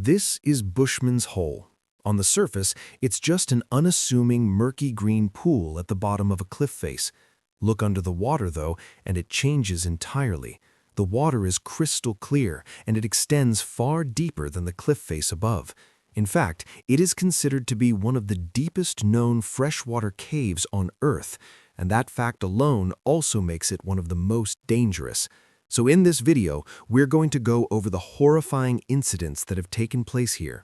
This is Bushman's Hole. On the surface, it's just an unassuming murky green pool at the bottom of a cliff face. Look under the water, though, and it changes entirely. The water is crystal clear, and it extends far deeper than the cliff face above. In fact, it is considered to be one of the deepest known freshwater caves on Earth, and that fact alone also makes it one of the most dangerous. So in this video, we're going to go over the horrifying incidents that have taken place here.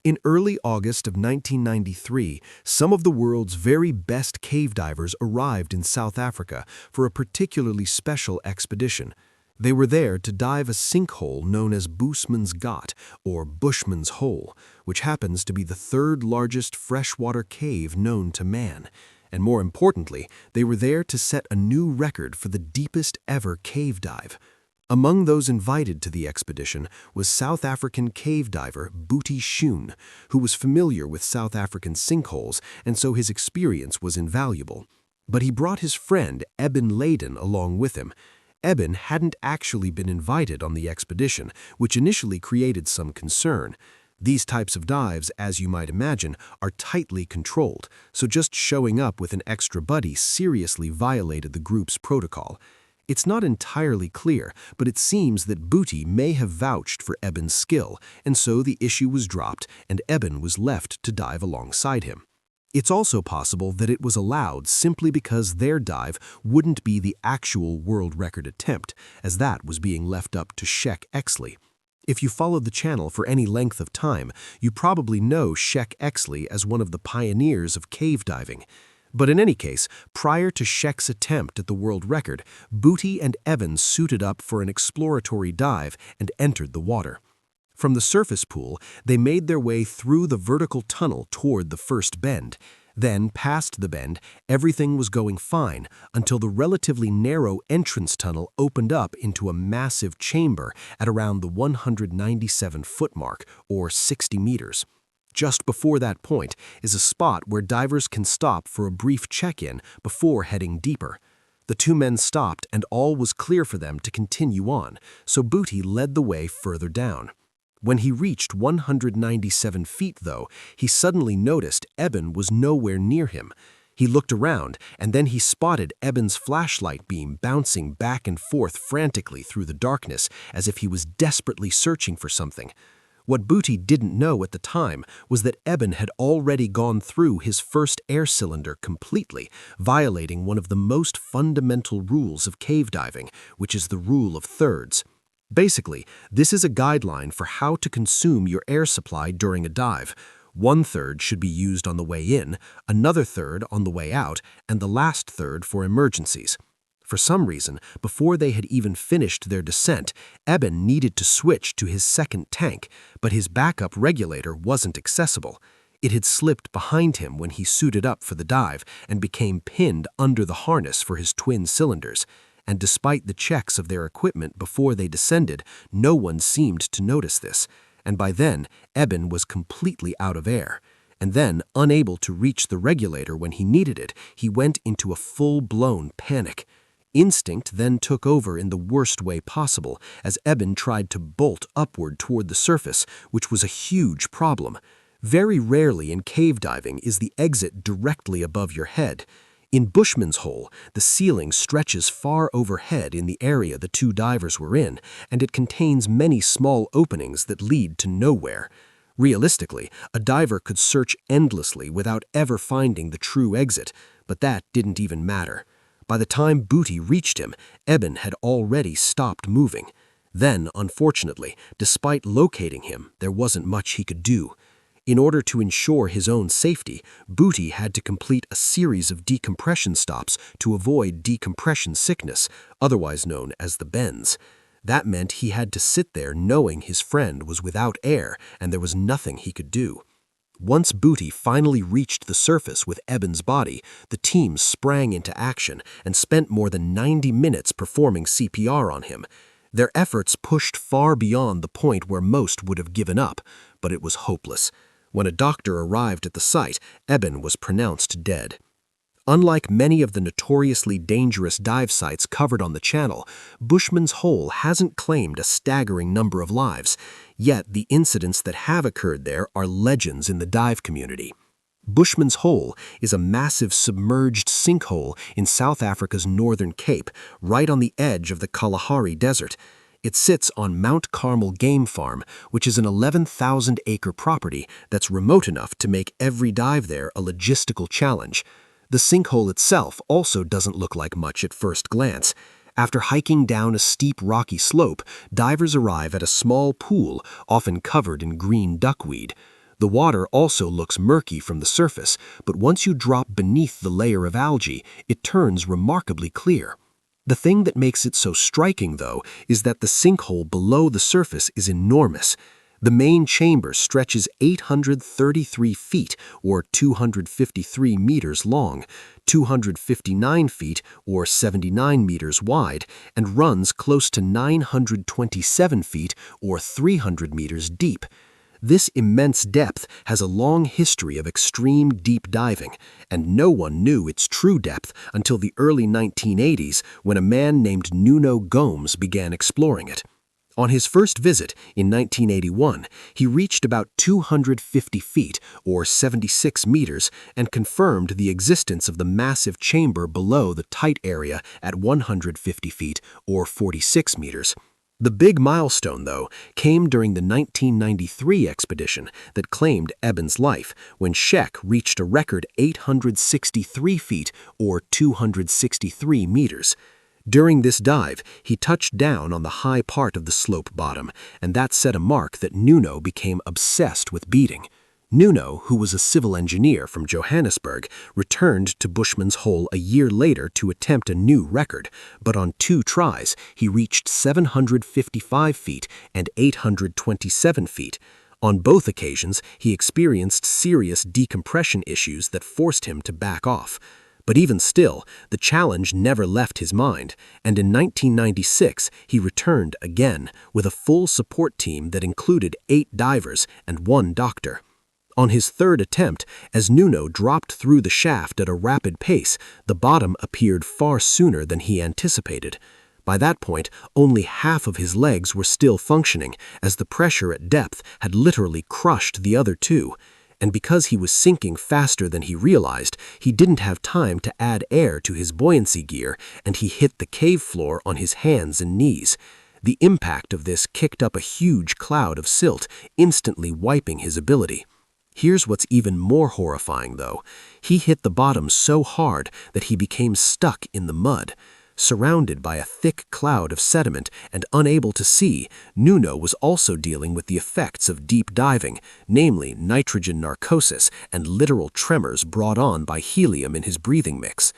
In early August of 1993, some of the world's very best cave divers arrived in South Africa for a particularly special expedition. They were there to dive a sinkhole known as Bushman's Gat, or Bushman's Hole, which happens to be the third largest freshwater cave known to man. And more importantly, they were there to set a new record for the deepest ever cave dive. Among those invited to the expedition was South African cave diver Boetie Schoen, who was familiar with South African sinkholes, and so his experience was invaluable. But he brought his friend Eben Leyden along with him. Eben hadn't actually been invited on the expedition, which initially created some concern. These types of dives, as you might imagine, are tightly controlled, so just showing up with an extra buddy seriously violated the group's protocol. It's not entirely clear, but it seems that Boetie may have vouched for Eben's skill, and so the issue was dropped and Eben was left to dive alongside him. It's also possible that it was allowed simply because their dive wouldn't be the actual world record attempt, as that was being left up to Sheik Exley. If you followed the channel for any length of time, you probably know Sheik Exley as one of the pioneers of cave diving. But in any case, prior to Sheik's attempt at the world record, Boetie and Eben suited up for an exploratory dive and entered the water. From the surface pool, they made their way through the vertical tunnel toward the first bend. Then, past the bend, everything was going fine until the relatively narrow entrance tunnel opened up into a massive chamber at around the 197-foot mark, or 60 meters. Just before that point is a spot where divers can stop for a brief check-in before heading deeper. The two men stopped and all was clear for them to continue on, so Boetie led the way further down. When he reached 197 feet, though, he suddenly noticed Eben was nowhere near him. He looked around, and then he spotted Eben's flashlight beam bouncing back and forth frantically through the darkness as if he was desperately searching for something. What Boetie didn't know at the time was that Eben had already gone through his first air cylinder completely, violating one of the most fundamental rules of cave diving, which is the rule of thirds. Basically, this is a guideline for how to consume your air supply during a dive. 1/3 should be used on the way in, another third on the way out, and the last third for emergencies. For some reason, before they had even finished their descent, Eben needed to switch to his second tank, but his backup regulator wasn't accessible. It had slipped behind him when he suited up for the dive and became pinned under the harness for his twin cylinders. And despite the checks of their equipment before they descended, no one seemed to notice this. And by then, Eben was completely out of air. And then, unable to reach the regulator when he needed it, he went into a full-blown panic. Instinct then took over in the worst way possible, as Eben tried to bolt upward toward the surface, which was a huge problem. Very rarely in cave diving is the exit directly above your head. In Bushman's Hole, the ceiling stretches far overhead in the area the two divers were in, and it contains many small openings that lead to nowhere. Realistically, a diver could search endlessly without ever finding the true exit, but that didn't even matter. By the time Boetie reached him, Eben had already stopped moving. Then, unfortunately, despite locating him, there wasn't much he could do. In order to ensure his own safety, Boetie had to complete a series of decompression stops to avoid decompression sickness, otherwise known as the bends. That meant he had to sit there knowing his friend was without air and there was nothing he could do. Once Boetie finally reached the surface with Eben's body, the team sprang into action and spent more than 90 minutes performing CPR on him. Their efforts pushed far beyond the point where most would have given up, but it was hopeless. When a doctor arrived at the site, Eben was pronounced dead. Unlike many of the notoriously dangerous dive sites covered on the channel, Bushman's Hole hasn't claimed a staggering number of lives, yet the incidents that have occurred there are legends in the dive community. Bushman's Hole is a massive submerged sinkhole in South Africa's northern Cape, right on the edge of the Kalahari Desert. It sits on Mount Carmel Game Farm, which is an 11,000-acre property that's remote enough to make every dive there a logistical challenge. The sinkhole itself also doesn't look like much at first glance. After hiking down a steep rocky slope, divers arrive at a small pool, often covered in green duckweed. The water also looks murky from the surface, but once you drop beneath the layer of algae, it turns remarkably clear. The thing that makes it so striking, though, is that the sinkhole below the surface is enormous. The main chamber stretches 833 feet, or 253 meters long, 259 feet, or 79 meters wide, and runs close to 927 feet, or 300 meters deep. This immense depth has a long history of extreme deep diving, and no one knew its true depth until the early 1980s when a man named Nuno Gomes began exploring it. On his first visit in 1981, he reached about 250 feet, or 76 meters, and confirmed the existence of the massive chamber below the tight area at 150 feet, or 46 meters. The big milestone, though, came during the 1993 expedition that claimed Eben's life, when Sheck reached a record 863 feet, or 263 meters. During this dive, he touched down on the high part of the slope bottom, and that set a mark that Nuno became obsessed with beating. Nuno, who was a civil engineer from Johannesburg, returned to Bushman's Hole a year later to attempt a new record, but on 2 tries, he reached 755 feet and 827 feet. On both occasions, he experienced serious decompression issues that forced him to back off. But even still, the challenge never left his mind, and in 1996 he returned again with a full support team that included 8 divers and 1 doctor. On his third attempt, as Nuno dropped through the shaft at a rapid pace, the bottom appeared far sooner than he anticipated. By that point, only half of his legs were still functioning, as the pressure at depth had literally crushed the other 2. And because he was sinking faster than he realized, he didn't have time to add air to his buoyancy gear, and he hit the cave floor on his hands and knees. The impact of this kicked up a huge cloud of silt, instantly wiping his ability. Here's what's even more horrifying, though. He hit the bottom so hard that he became stuck in the mud. Surrounded by a thick cloud of sediment and unable to see, Nuno was also dealing with the effects of deep diving, namely nitrogen narcosis and literal tremors brought on by helium in his breathing mix.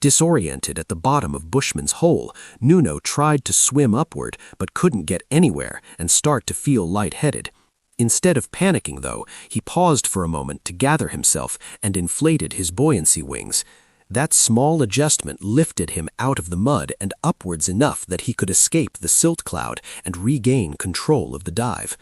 Disoriented at the bottom of Bushman's Hole, Nuno tried to swim upward but couldn't get anywhere and start to feel lightheaded. Instead of panicking, though, he paused for a moment to gather himself and inflated his buoyancy wings. That small adjustment lifted him out of the mud and upwards enough that he could escape the silt cloud and regain control of the dive.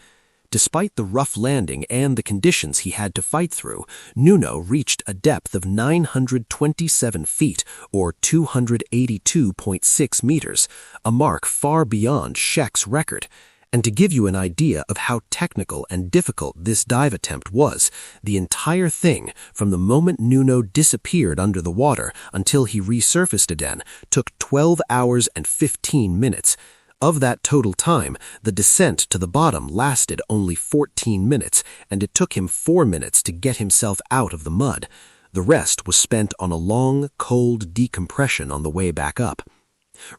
Despite the rough landing and the conditions he had to fight through, Nuno reached a depth of 927 feet, or 282.6 meters, a mark far beyond Sheck's record. And to give you an idea of how technical and difficult this dive attempt was, the entire thing, from the moment Nuno disappeared under the water until he resurfaced again, took 12 hours and 15 minutes. Of that total time, the descent to the bottom lasted only 14 minutes, and it took him 4 minutes to get himself out of the mud. The rest was spent on a long, cold decompression on the way back up.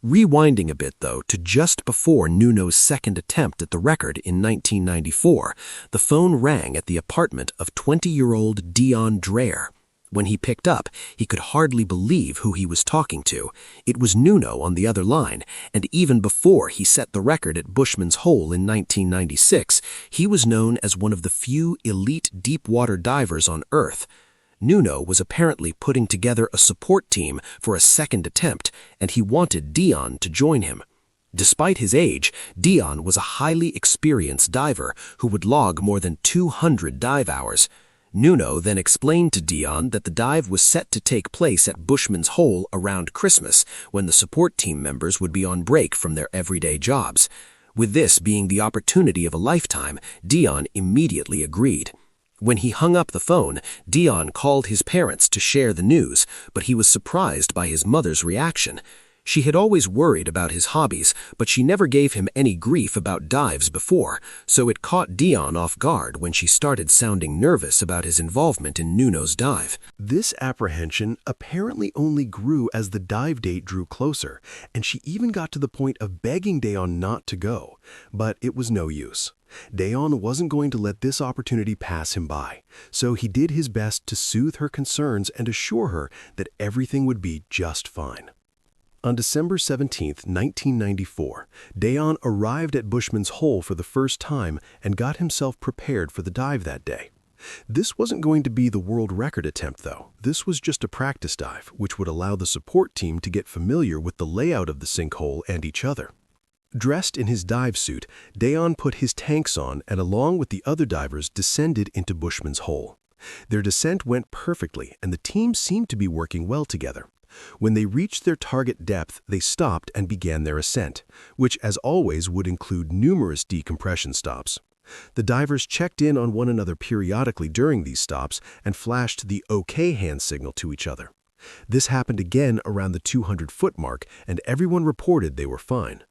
Rewinding a bit, though, to just before Nuno's second attempt at the record in 1994, the phone rang at the apartment of 20-year-old Dion Dreyer. When he picked up, he could hardly believe who he was talking to. It was Nuno on the other line, and even before he set the record at Bushman's Hole in 1996, he was known as one of the few elite deep-water divers on Earth. Nuno was apparently putting together a support team for a second attempt, and he wanted Dion to join him. Despite his age, Dion was a highly experienced diver who would log more than 200 dive hours. Nuno then explained to Dion that the dive was set to take place at Bushman's Hole around Christmas, when the support team members would be on break from their everyday jobs. With this being the opportunity of a lifetime, Dion immediately agreed. When he hung up the phone, Dion called his parents to share the news, but he was surprised by his mother's reaction. She had always worried about his hobbies, but she never gave him any grief about dives before, so it caught Dion off guard when she started sounding nervous about his involvement in Nuno's dive. This apprehension apparently only grew as the dive date drew closer, and she even got to the point of begging Dion not to go. But it was no use. Dion wasn't going to let this opportunity pass him by, so he did his best to soothe her concerns and assure her that everything would be just fine. On December 17, 1994, Dion arrived at Bushman's Hole for the first time and got himself prepared for the dive that day. This wasn't going to be the world record attempt, though. This was just a practice dive, which would allow the support team to get familiar with the layout of the sinkhole and each other. Dressed in his dive suit, Dion put his tanks on and, along with the other divers, descended into Bushman's Hole. Their descent went perfectly, and the team seemed to be working well together. When they reached their target depth, they stopped and began their ascent, which, as always, would include numerous decompression stops. The divers checked in on one another periodically during these stops and flashed the OK hand signal to each other. This happened again around the 200-foot mark, and everyone reported they were fine.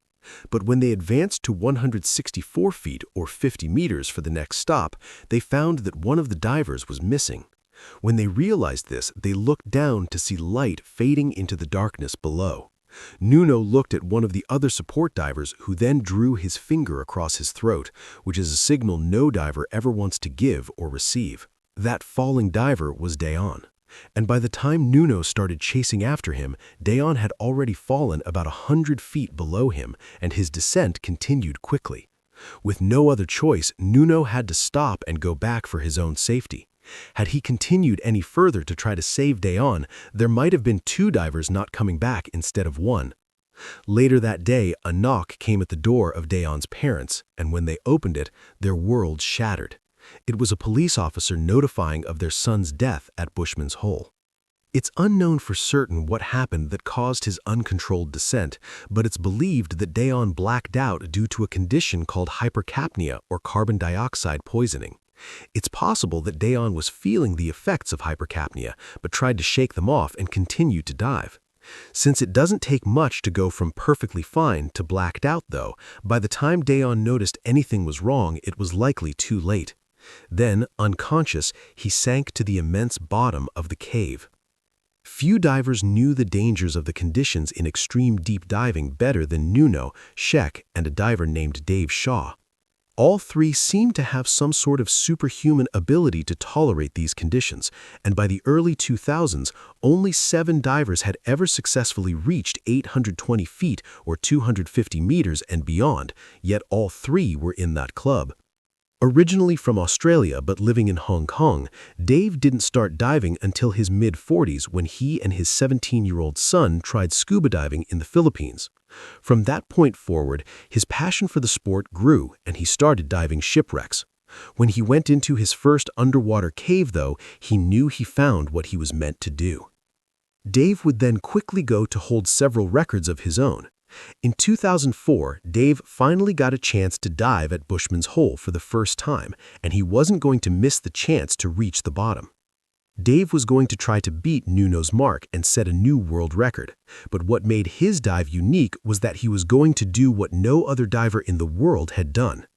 But when they advanced to 164 feet or 50 meters for the next stop, they found that one of the divers was missing. When they realized this, they looked down to see light fading into the darkness below. Nuno looked at one of the other support divers, who then drew his finger across his throat, which is a signal no diver ever wants to give or receive. That falling diver was Dion. And by the time Nuno started chasing after him, Dion had already fallen about 100 feet below him, and his descent continued quickly. With no other choice, Nuno had to stop and go back for his own safety. Had he continued any further to try to save Dion, there might have been 2 divers not coming back instead of 1. Later that day, a knock came at the door of Dion's parents, and when they opened it, their world shattered. It was a police officer notifying of their son's death at Bushman's Hole. It's unknown for certain what happened that caused his uncontrolled descent, but it's believed that Dion blacked out due to a condition called hypercapnia or carbon dioxide poisoning. It's possible that Dion was feeling the effects of hypercapnia, but tried to shake them off and continued to dive. Since it doesn't take much to go from perfectly fine to blacked out, though, by the time Dion noticed anything was wrong, it was likely too late. Then, unconscious, he sank to the immense bottom of the cave. Few divers knew the dangers of the conditions in extreme deep diving better than Nuno, Sheck, and a diver named Dave Shaw. All 3 seemed to have some sort of superhuman ability to tolerate these conditions, and by the early 2000s, only 7 divers had ever successfully reached 820 feet or 250 meters and beyond, yet all 3 were in that club. Originally from Australia but living in Hong Kong, Dave didn't start diving until his mid-40s when he and his 17-year-old son tried scuba diving in the Philippines. From that point forward, his passion for the sport grew and he started diving shipwrecks. When he went into his first underwater cave, though, he knew he found what he was meant to do. Dave would then quickly go to hold several records of his own. In 2004, Dave finally got a chance to dive at Bushman's Hole for the first time, and he wasn't going to miss the chance to reach the bottom. Dave was going to try to beat Nuno's mark and set a new world record, but what made his dive unique was that he was going to do what no other diver in the world had done.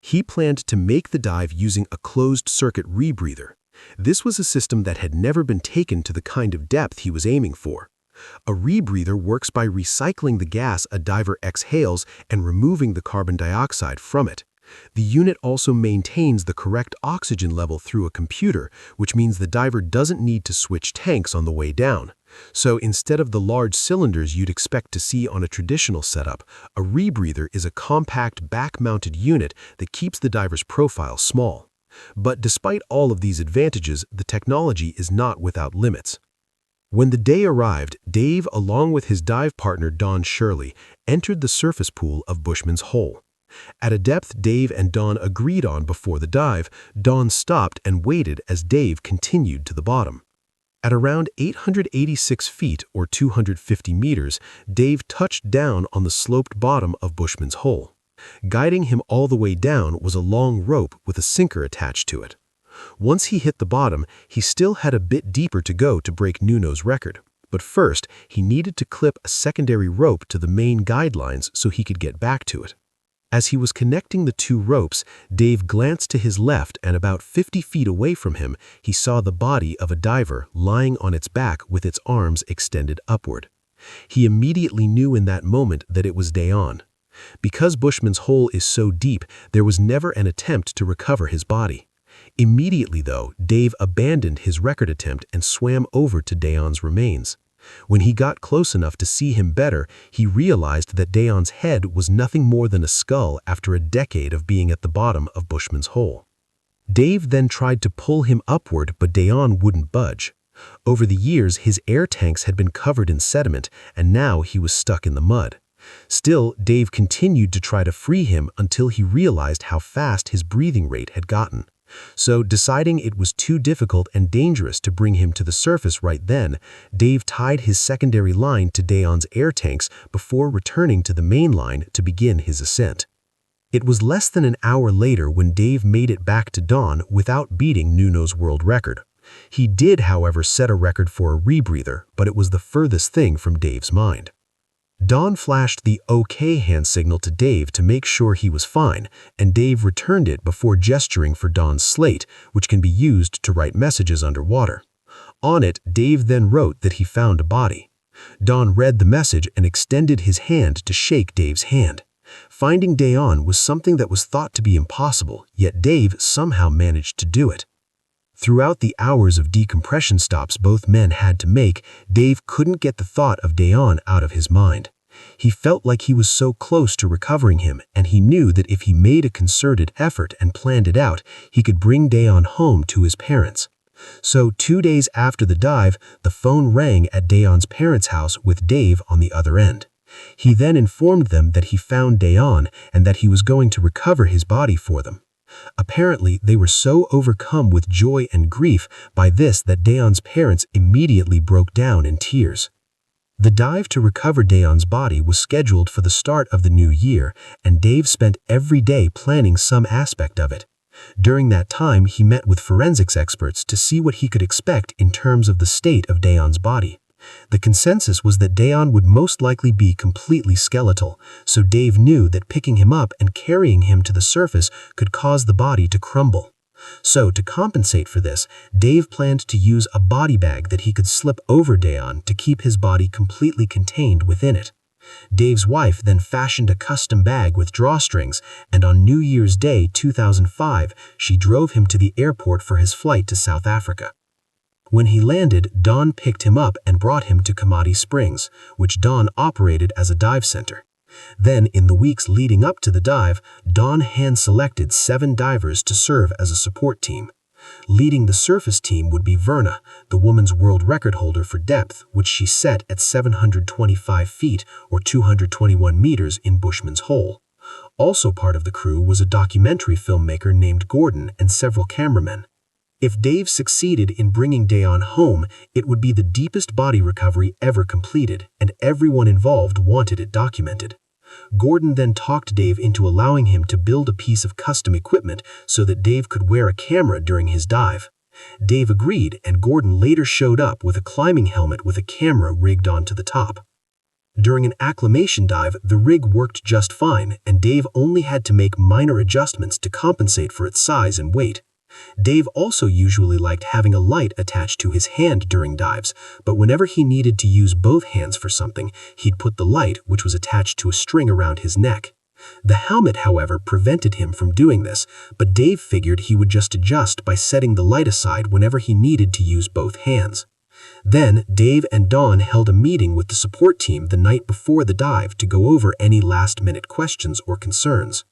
He planned to make the dive using a closed-circuit rebreather. This was a system that had never been taken to the kind of depth he was aiming for. A rebreather works by recycling the gas a diver exhales and removing the carbon dioxide from it. The unit also maintains the correct oxygen level through a computer, which means the diver doesn't need to switch tanks on the way down. So instead of the large cylinders you'd expect to see on a traditional setup, a rebreather is a compact back-mounted unit that keeps the diver's profile small. But despite all of these advantages, the technology is not without limits. When the day arrived, Dave, along with his dive partner Don Shirley, entered the surface pool of Bushman's Hole. At a depth Dave and Dawn agreed on before the dive, Dawn stopped and waited as Dave continued to the bottom. At around 886 feet or 250 meters, Dave touched down on the sloped bottom of Bushman's hole. Guiding him all the way down was a long rope with a sinker attached to it. Once he hit the bottom, he still had a bit deeper to go to break Nuno's record. But first, he needed to clip a secondary rope to the main guidelines so he could get back to it. As he was connecting the two ropes, Dave glanced to his left, and about 50 feet away from him, he saw the body of a diver lying on its back with its arms extended upward. He immediately knew in that moment that it was Dawn. Because Bushman's hole is so deep, there was never an attempt to recover his body. Immediately, though, Dave abandoned his record attempt and swam over to Dawn's remains. When he got close enough to see him better, he realized that Dawn's head was nothing more than a skull after a decade of being at the bottom of Bushman's hole. Dave then tried to pull him upward, but Dawn wouldn't budge. Over the years, his air tanks had been covered in sediment, and now he was stuck in the mud. Still, Dave continued to try to free him until he realized how fast his breathing rate had gotten. So, deciding it was too difficult and dangerous to bring him to the surface right then, Dave tied his secondary line to Dawn's air tanks before returning to the main line to begin his ascent. It was less than an hour later when Dave made it back to Dawn without beating Nuno's world record. He did, however, set a record for a rebreather, but it was the furthest thing from Dave's mind. Dawn flashed the OK hand signal to Dave to make sure he was fine, and Dave returned it before gesturing for Dawn's slate, which can be used to write messages underwater. On it, Dave then wrote that he found a body. Dawn read the message and extended his hand to shake Dave's hand. Finding Dawn was something that was thought to be impossible, yet Dave somehow managed to do it. Throughout the hours of decompression stops both men had to make, Dave couldn't get the thought of Dawn out of his mind. He felt like he was so close to recovering him, and he knew that if he made a concerted effort and planned it out, he could bring Dawn home to his parents. So 2 days after the dive, the phone rang at Dawn's parents' house with Dave on the other end. He then informed them that he found Dawn and that he was going to recover his body for them. Apparently, they were so overcome with joy and grief by this that Dawn's parents immediately broke down in tears. The dive to recover Dawn's body was scheduled for the start of the new year, and Dave spent every day planning some aspect of it. During that time, he met with forensics experts to see what he could expect in terms of the state of Dawn's body. The consensus was that Dawn would most likely be completely skeletal, so Dave knew that picking him up and carrying him to the surface could cause the body to crumble. So, to compensate for this, Dave planned to use a body bag that he could slip over Dawn to keep his body completely contained within it. Dave's wife then fashioned a custom bag with drawstrings, and on New Year's Day 2005, she drove him to the airport for his flight to South Africa. When he landed, Dawn picked him up and brought him to Kamadi Springs, which Dawn operated as a dive center. Then, in the weeks leading up to the dive, Dawn hand-selected 7 divers to serve as a support team. Leading the surface team would be Verna, the woman's world record holder for depth, which she set at 725 feet or 221 meters in Bushman's hole. Also part of the crew was a documentary filmmaker named Gordon and several cameramen. If Dave succeeded in bringing Dawn home, it would be the deepest body recovery ever completed, and everyone involved wanted it documented. Gordon then talked Dave into allowing him to build a piece of custom equipment so that Dave could wear a camera during his dive. Dave agreed, and Gordon later showed up with a climbing helmet with a camera rigged onto the top. During an acclimation dive, the rig worked just fine, and Dave only had to make minor adjustments to compensate for its size and weight. Dave also usually liked having a light attached to his hand during dives, but whenever he needed to use both hands for something, he'd put the light, which was attached to a string around his neck. The helmet, however, prevented him from doing this, but Dave figured he would just adjust by setting the light aside whenever he needed to use both hands. Then, Dave and Dawn held a meeting with the support team the night before the dive to go over any last-minute questions or concerns.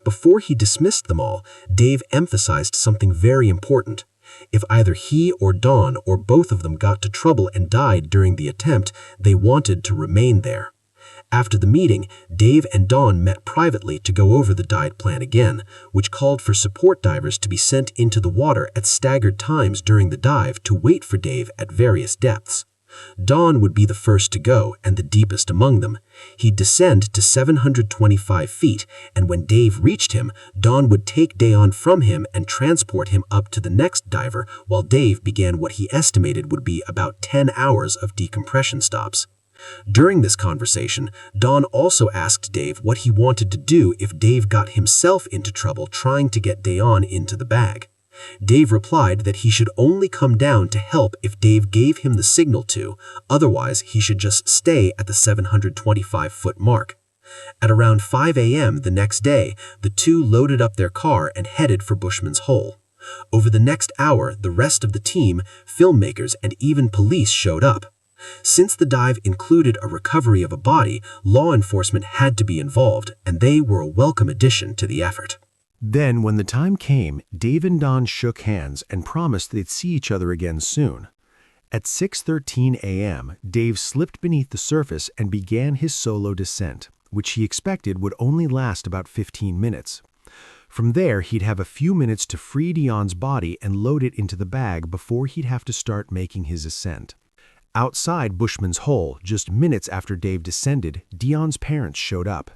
Before he dismissed them all, Dave emphasized something very important. If either he or Dawn or both of them got to trouble and died during the attempt, they wanted to remain there. After the meeting, Dave and Dawn met privately to go over the dive plan again, which called for support divers to be sent into the water at staggered times during the dive to wait for Dave at various depths. Dawn would be the first to go and the deepest among them. He'd descend to 725 feet, and when Dave reached him, Dawn would take Dawn from him and transport him up to the next diver while Dave began what he estimated would be about 10 hours of decompression stops. During this conversation, Dawn also asked Dave what he wanted to do if Dave got himself into trouble trying to get Dawn into the bag. Dave replied that he should only come down to help if Dave gave him the signal to, otherwise he should just stay at the 725-foot mark. At around 5 a.m. the next day, the two loaded up their car and headed for Bushman's Hole. Over the next hour, the rest of the team, filmmakers, and even police showed up. Since the dive included a recovery of a body, law enforcement had to be involved, and they were a welcome addition to the effort. Then, when the time came, Dave and Dawn shook hands and promised they'd see each other again soon. At 6:13 a.m., Dave slipped beneath the surface and began his solo descent, which he expected would only last about 15 minutes. From there, he'd have a few minutes to free Dawn's body and load it into the bag before he'd have to start making his ascent. Outside Bushman's Hole, just minutes after Dave descended, Dawn's parents showed up.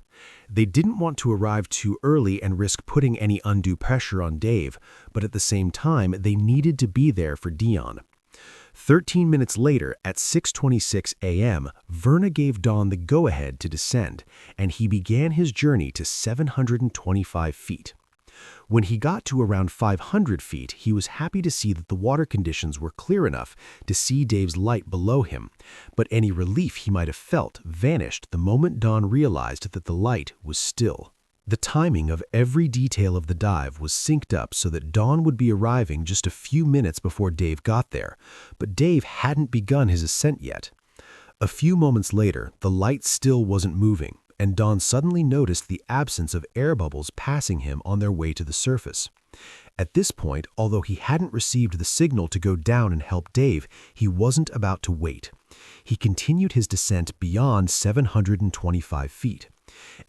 They didn't want to arrive too early and risk putting any undue pressure on Dave, but at the same time, they needed to be there for Dawn. 13 minutes later, at 6:26 a.m., Verna gave Dawn the go-ahead to descend, and he began his journey to 725 feet. When he got to around 500 feet, he was happy to see that the water conditions were clear enough to see Dave's light below him, but any relief he might have felt vanished the moment Dawn realized that the light was still. The timing of every detail of the dive was synced up so that Dawn would be arriving just a few minutes before Dave got there, but Dave hadn't begun his ascent yet. A few moments later, the light still wasn't moving, and Dawn suddenly noticed the absence of air bubbles passing him on their way to the surface. At this point, although he hadn't received the signal to go down and help Dave, he wasn't about to wait. He continued his descent beyond 725 feet.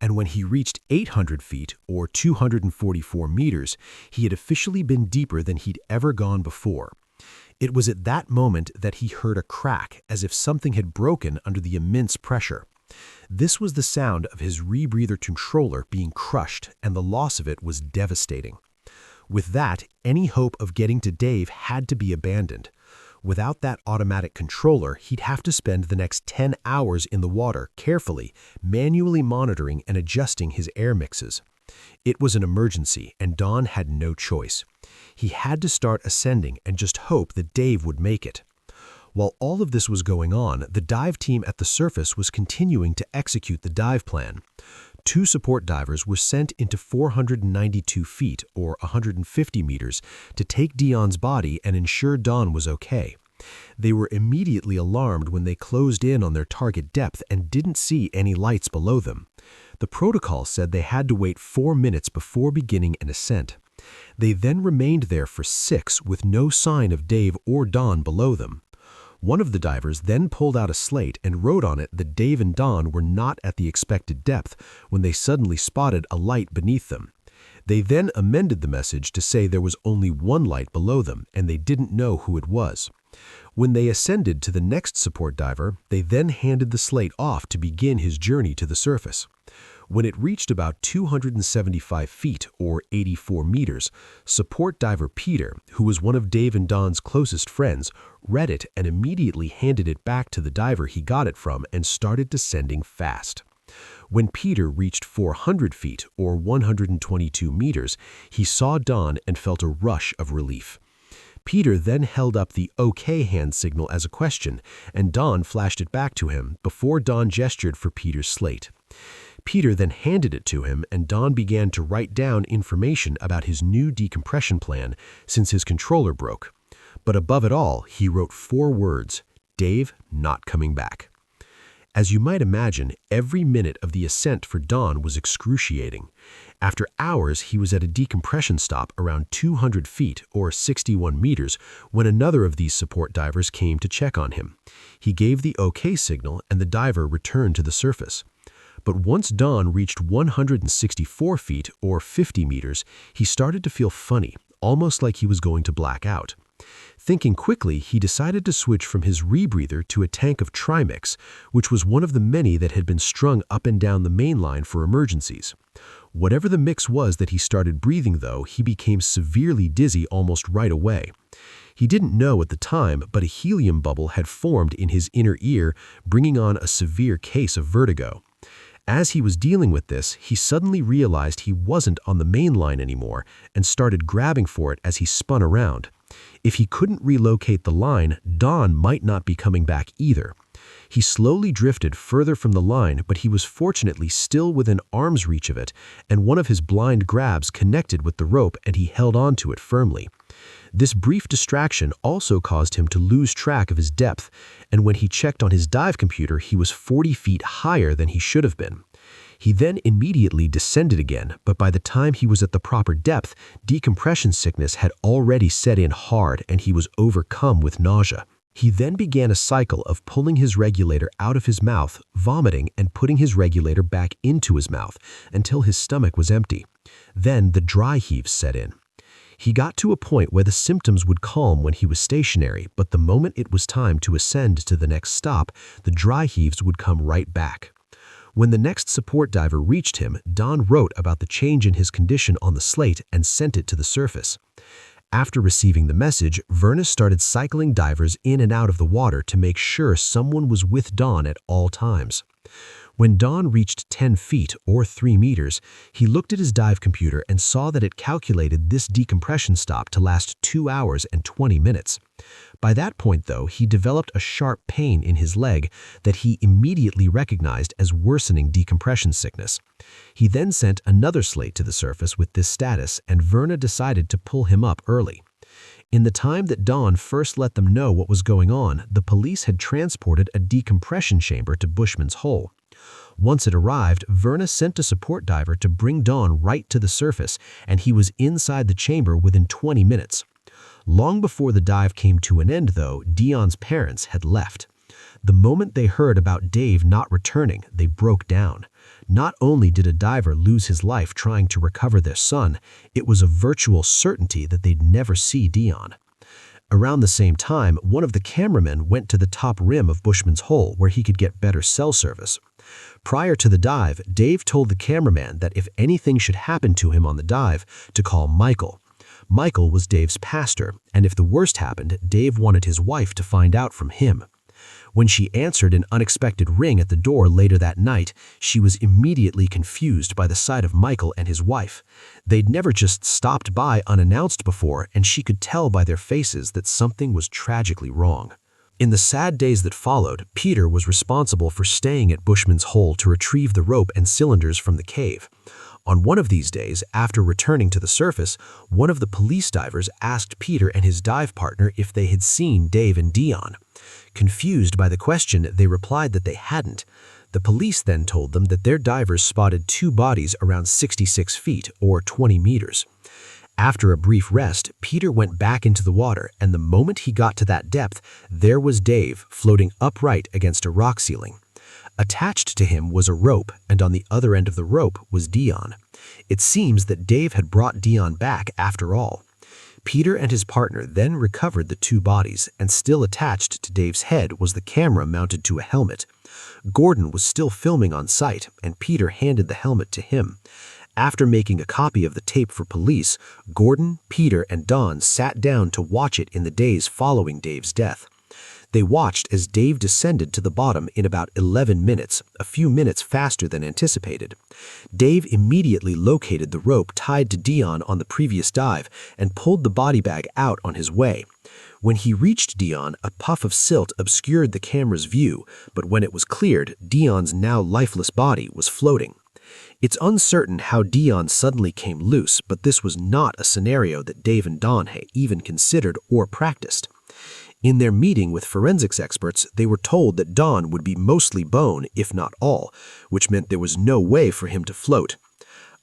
And when he reached 800 feet, or 244 meters, he had officially been deeper than he'd ever gone before. It was at that moment that he heard a crack, as if something had broken under the immense pressure. This was the sound of his rebreather controller being crushed, and the loss of it was devastating. With that, any hope of getting to Dave had to be abandoned. Without that automatic controller, he'd have to spend the next 10 hours in the water carefully, manually monitoring and adjusting his air mixes. It was an emergency, and Dawn had no choice. He had to start ascending and just hope that Dave would make it. While all of this was going on, the dive team at the surface was continuing to execute the dive plan. 2 support divers were sent into 492 feet, or 150 meters, to take Dawn's body and ensure Dawn was okay. They were immediately alarmed when they closed in on their target depth and didn't see any lights below them. The protocol said they had to wait 4 minutes before beginning an ascent. They then remained there for 6 with no sign of Dave or Dawn below them. One of the divers then pulled out a slate and wrote on it that Dave and Dawn were not at the expected depth when they suddenly spotted a light beneath them. They then amended the message to say there was only one light below them and they didn't know who it was. When they ascended to the next support diver, they then handed the slate off to begin his journey to the surface. When it reached about 275 feet, or 84 meters, support diver Peter, who was one of Dave and Dawn's closest friends, read it and immediately handed it back to the diver he got it from and started descending fast. When Peter reached 400 feet, or 122 meters, he saw Dawn and felt a rush of relief. Peter then held up the OK hand signal as a question, and Dawn flashed it back to him before Dawn gestured for Peter's slate. Peter then handed it to him, and Dawn began to write down information about his new decompression plan since his controller broke. But above it all, he wrote 4 words: Dave not coming back. As you might imagine, every minute of the ascent for Dawn was excruciating. After hours, he was at a decompression stop around 200 feet, or 61 meters, when another of these support divers came to check on him. He gave the OK signal, and the diver returned to the surface. But once Don reached 164 feet, or 50 meters, he started to feel funny, almost like he was going to black out. Thinking quickly, he decided to switch from his rebreather to a tank of Trimix, which was one of the many that had been strung up and down the main line for emergencies. Whatever the mix was that he started breathing, though, he became severely dizzy almost right away. He didn't know at the time, but a helium bubble had formed in his inner ear, bringing on a severe case of vertigo. As he was dealing with this, he suddenly realized he wasn't on the main line anymore and started grabbing for it as he spun around. If he couldn't relocate the line, Don might not be coming back either. He slowly drifted further from the line, but he was fortunately still within arm's reach of it, and one of his blind grabs connected with the rope and he held on to it firmly. This brief distraction also caused him to lose track of his depth, and when he checked on his dive computer, he was 40 feet higher than he should have been. He then immediately descended again, but by the time he was at the proper depth, decompression sickness had already set in hard and he was overcome with nausea. He then began a cycle of pulling his regulator out of his mouth, vomiting, and putting his regulator back into his mouth until his stomach was empty. Then the dry heaves set in. He got to a point where the symptoms would calm when he was stationary, but the moment it was time to ascend to the next stop, the dry heaves would come right back. When the next support diver reached him, Don wrote about the change in his condition on the slate and sent it to the surface. After receiving the message, Verna started cycling divers in and out of the water to make sure someone was with Don at all times. When Don reached 10 feet, or 3 meters, he looked at his dive computer and saw that it calculated this decompression stop to last 2 hours and 20 minutes. By that point, though, he developed a sharp pain in his leg that he immediately recognized as worsening decompression sickness. He then sent another slate to the surface with this status, and Verna decided to pull him up early. In the time that Don first let them know what was going on, the police had transported a decompression chamber to Bushman's Hole. Once it arrived, Verna sent a support diver to bring Don right to the surface, and he was inside the chamber within 20 minutes. Long before the dive came to an end, though, Dion's parents had left. The moment they heard about Dave not returning, they broke down. Not only did a diver lose his life trying to recover their son, it was a virtual certainty that they'd never see Dion. Around the same time, one of the cameramen went to the top rim of Bushman's Hole where he could get better cell service. Prior to the dive, Dave told the cameraman that if anything should happen to him on the dive, to call Michael. Michael was Dave's pastor, and if the worst happened, Dave wanted his wife to find out from him. When she answered an unexpected ring at the door later that night, she was immediately confused by the sight of Michael and his wife. They'd never just stopped by unannounced before, and she could tell by their faces that something was tragically wrong. In the sad days that followed, Peter was responsible for staying at Bushman's Hole to retrieve the rope and cylinders from the cave. On one of these days, after returning to the surface, one of the police divers asked Peter and his dive partner if they had seen Dave and Dion. Confused by the question, they replied that they hadn't. The police then told them that their divers spotted 2 bodies around 66 feet, or 20 meters. After a brief rest, Peter went back into the water, and the moment he got to that depth, there was Dave floating upright against a rock ceiling. Attached to him was a rope, and on the other end of the rope was Dion. It seems that Dave had brought Dion back after all. Peter and his partner then recovered the 2 bodies, and still attached to Dave's head was the camera mounted to a helmet. Gordon was still filming on site, and Peter handed the helmet to him. After making a copy of the tape for police, Gordon, Peter, and Don sat down to watch it in the days following Dave's death. They watched as Dave descended to the bottom in about 11 minutes, a few minutes faster than anticipated. Dave immediately located the rope tied to Dion on the previous dive and pulled the body bag out on his way. When he reached Dion, a puff of silt obscured the camera's view, but when it was cleared, Dion's now lifeless body was floating. It's uncertain how Dion suddenly came loose, but this was not a scenario that Dave and Don had even considered or practiced. In their meeting with forensics experts, they were told that Don would be mostly bone, if not all, which meant there was no way for him to float.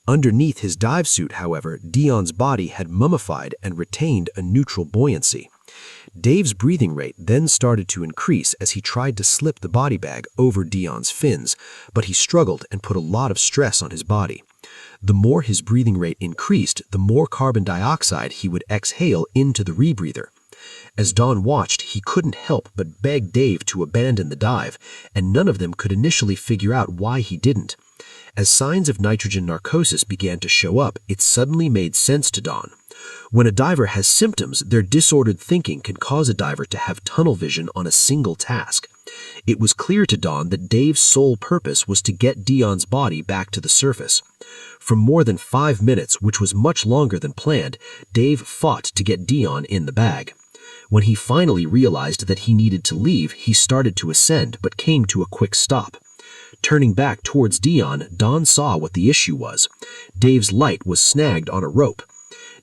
Underneath his dive suit, however, Dion's body had mummified and retained a neutral buoyancy. Dave's breathing rate then started to increase as he tried to slip the body bag over Dion's fins, but he struggled and put a lot of stress on his body. The more his breathing rate increased, the more carbon dioxide he would exhale into the rebreather. As Don watched, he couldn't help but beg Dave to abandon the dive, and none of them could initially figure out why he didn't. As signs of nitrogen narcosis began to show up, it suddenly made sense to Don. When a diver has symptoms, their disordered thinking can cause a diver to have tunnel vision on a single task. It was clear to Don that Dave's sole purpose was to get Dion's body back to the surface. For more than 5 minutes, which was much longer than planned, Dave fought to get Dion in the bag. When he finally realized that he needed to leave, he started to ascend but came to a quick stop. Turning back towards Dion, Don saw what the issue was. Dave's light was snagged on a rope.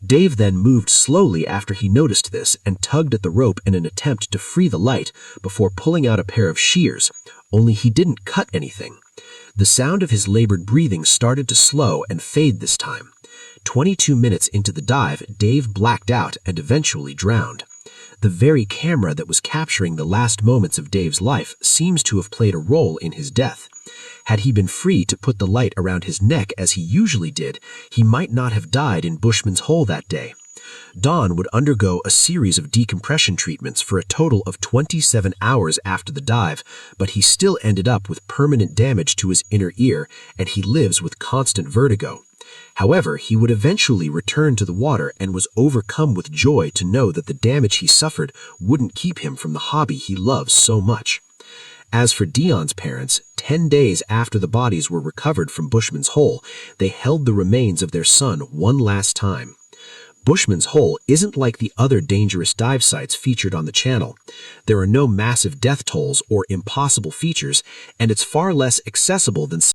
Dave then moved slowly after he noticed this and tugged at the rope in an attempt to free the light before pulling out a pair of shears, only he didn't cut anything. The sound of his labored breathing started to slow and fade this time. 22 minutes into the dive, Dave blacked out and eventually drowned. The very camera that was capturing the last moments of Dave's life seems to have played a role in his death. Had he been free to put the light around his neck as he usually did, he might not have died in Bushman's Hole that day. Don would undergo a series of decompression treatments for a total of 27 hours after the dive, but he still ended up with permanent damage to his inner ear, and he lives with constant vertigo. However, he would eventually return to the water and was overcome with joy to know that the damage he suffered wouldn't keep him from the hobby he loves so much. As for Dion's parents, 10 days after the bodies were recovered from Bushman's Hole, they held the remains of their son one last time. Bushman's Hole isn't like the other dangerous dive sites featured on the channel. There are no massive death tolls or impossible features, and it's far less accessible than